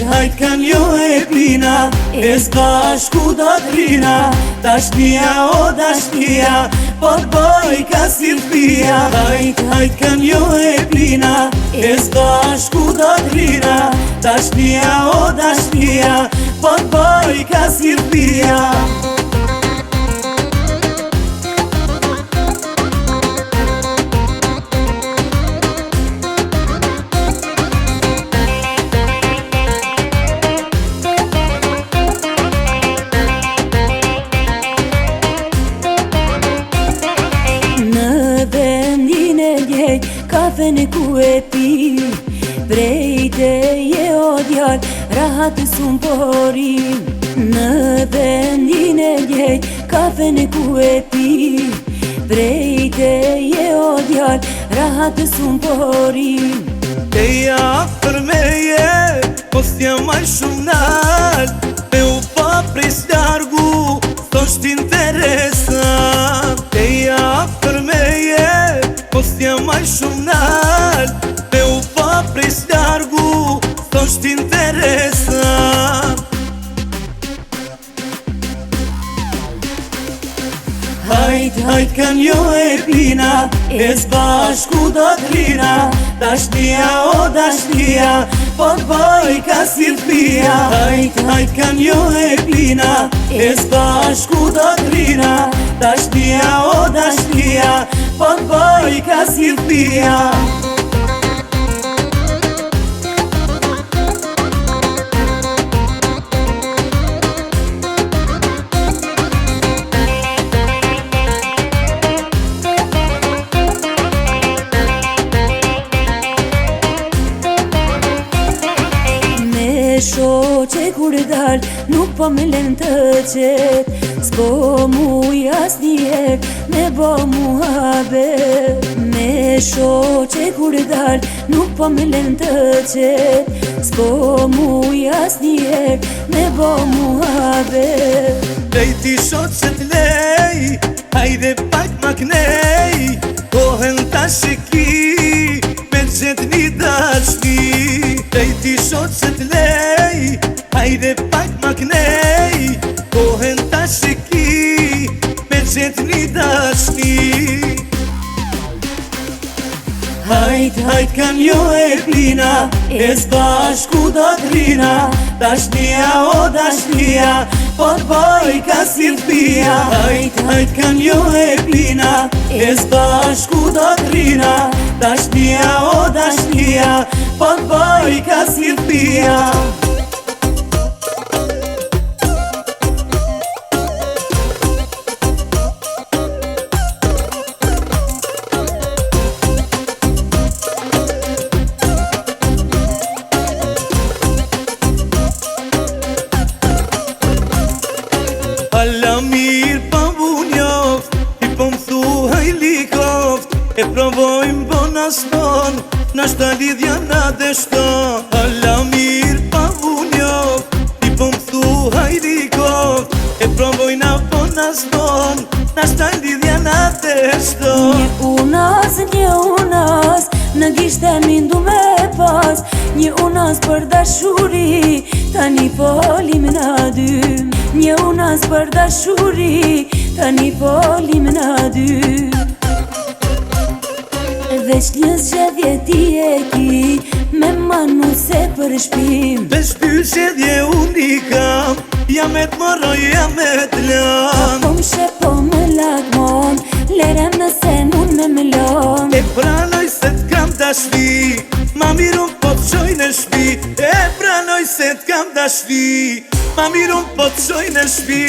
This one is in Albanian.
hajt kan jo e plina, e s'bashku do t'rina. Dashnia o dashnia, po t'boj ka si fia. Hajt kan jo e plina, e s'bashku do t'rina. Dashnia o dashnia, po t'boj ka si fia. Kafen e ku e pi, vrejte je o djall, rahat sun porin. Në vendin e djej, kafen e ku e pi, vrejte je o djall, rahat sun porin. Eja afër me je, po s'ja maj shumë nalt, me u pa prej s'largu, s'osht interesant. Eja afër me je, po s'ja maj shumë nalt, me u pa prej s'largu, s'osht interesant. Hajt kan jo e plina, e s'bashku do t'rina. Dashnia o dashnia, po t'boj ka si fia. Hajt kan jo e plina, e s'bashku do t'rina. Dashnia o dashnia, po t'boj ka si fia. Shoqe kur dal, nuk po me len të qet, s'po muj as njer me bo muhabet. Me shoqe kur dal, nuk po me len të qet, s'po muj as njer me bo muhabet. Lejti shoqet lej, hajde pak ma knej, kohen ta shiki, me qet një dashni. Lejti shoqet lej, hajde pak ma knej, kohen ta shiki, me qet një dashni. Hajt kan jo e plina, e s'bashku do t'rina. Dashnia o dashnia, po t'boj ka si fia. Hajt kan jo e plina, e s'bashku do t'rina. Dashnia o dashnia, po t'boj ka si fia. Alla mirë pa bunjoft, i po m'thu hajli koft, e provojmë bona s'ton, nashta lidhja na deshton. Alla mirë pa bunjoft, i po m'thu hajli koft, e provojna bona s'ton, nashta lidhja na deshton. Një unas, në gishte mindu me pas, një unas për dashuri, tani polim na dy. Një unas për dashuri, tani polim na dy. Veç një zgjedhje ti e ki, me manu se për shpim. Veç pyqedhje unë i kam, jam e t'moroj, jam e t'lan. Po m'she po më lagmon, lerem nëse nun me më lon. E pranoj se t'kam dashni, ma mirun po t'qoj në shpi. E pranoj se t'kam dashni, ma mirun po t'qoj në shpi.